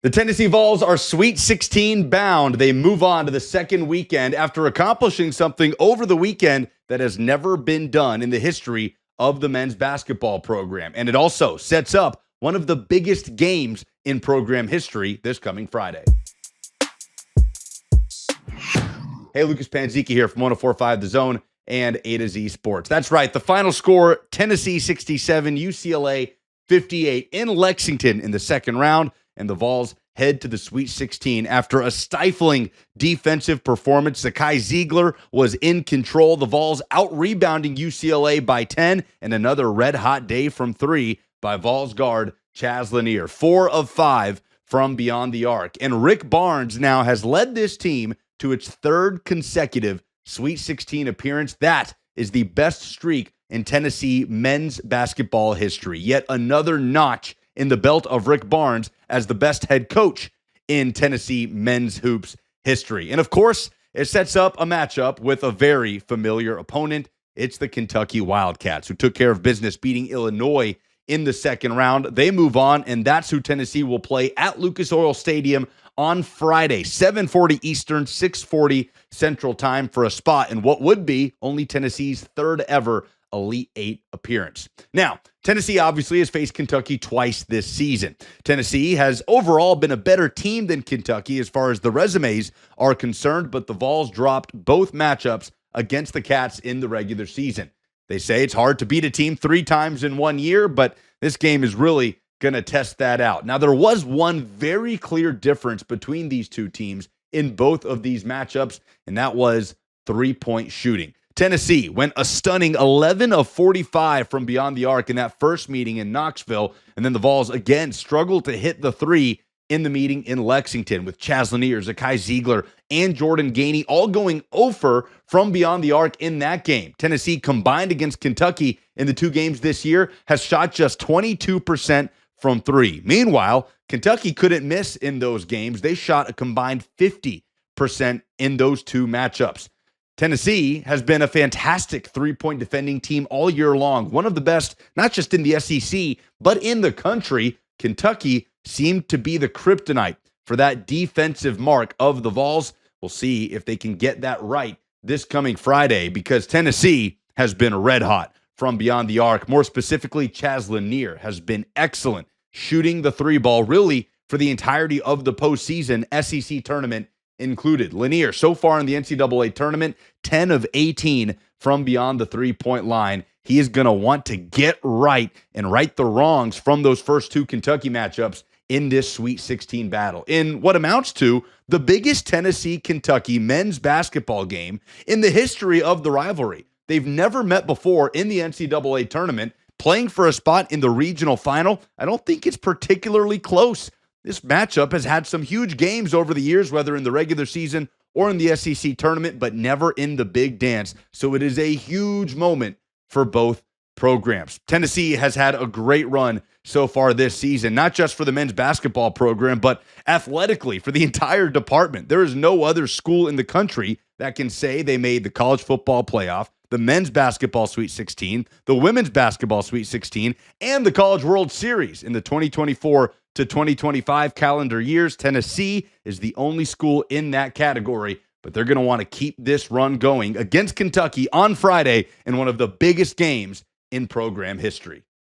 The Tennessee Vols are Sweet 16 bound. They move on to the second weekend after accomplishing something over the weekend that has never been done in the history of the men's basketball program. And it also sets up one of the biggest games in program history this coming Friday. Hey, Lucas Panzica here from 104.5 The Zone and A to Z Sports. That's right. The final score, Tennessee 67, UCLA 58 in Lexington in the second round. And the Vols head to the Sweet 16 after a stifling defensive performance. Zakai Ziegler was in control. The Vols out-rebounding UCLA by 10, and another red-hot day from three by Vols guard Chaz Lanier. 4 of 5 from beyond the arc. And Rick Barnes now has led this team to its third consecutive Sweet 16 appearance. That is the best streak in Tennessee men's basketball history. Yet another notch in the belt of Rick Barnes as the best head coach in Tennessee men's hoops history. And of course, it sets up a matchup with a very familiar opponent. It's the Kentucky Wildcats, who took care of business beating Illinois in the second round. They move on, and that's who Tennessee will play at Lucas Oil Stadium on Friday, 7:40 Eastern, 6:40 Central Time, for a spot in what would be only Tennessee's third ever Elite Eight appearance. Now, Tennessee obviously has faced Kentucky twice this season. Tennessee has overall been a better team than Kentucky as far as the resumes are concerned, but the Vols dropped both matchups against the Cats in the regular season. They say it's hard to beat a team 3 times in 1 year, but this game is really going to test that out. Now, there was one very clear difference between these two teams in both of these matchups, and that was three-point shooting. Tennessee went a stunning 11 of 45 from beyond the arc in that first meeting in Knoxville, and then the Vols again struggled to hit the three in the meeting in Lexington, with Chaz Lanier, Zakai Ziegler, and Jordan Gainey all going 0 from beyond the arc in that game. Tennessee, combined against Kentucky in the 2 games this year, has shot just 22% from 3. Meanwhile, Kentucky couldn't miss in those games. They shot a combined 50% in those 2 matchups. Tennessee has been a fantastic three-point defending team all year long. One of the best, not just in the SEC, but in the country. Kentucky seemed to be the kryptonite for that defensive mark of the Vols. We'll see if they can get that right this coming Friday, because Tennessee has been red hot from beyond the arc. More specifically, Chaz Lanier has been excellent shooting the 3 ball really for the entirety of the postseason, SEC tournament included. Lanier, so far in the NCAA tournament, 10 of 18 from beyond the 3-point line. He is going to want to get right and right the wrongs from those first 2 Kentucky matchups in this Sweet 16 battle, in what amounts to the biggest Tennessee-Kentucky men's basketball game in the history of the rivalry. They've never met before in the NCAA tournament, playing for a spot in the regional final. I don't think it's particularly close. This matchup has had some huge games over the years, whether in the regular season or in the SEC tournament, but never in the big dance. So it is a huge moment for both programs. Tennessee has had a great run so far this season, not just for the men's basketball program, but athletically for the entire department. There is no other school in the country that can say they made the college football playoff, the men's basketball Sweet 16, the women's basketball Sweet 16, and the College World Series in the 2024 to 2025 calendar years. Tennessee is the only school in that category, but they're going to want to keep this run going against Kentucky on Friday in one of the biggest games in program history.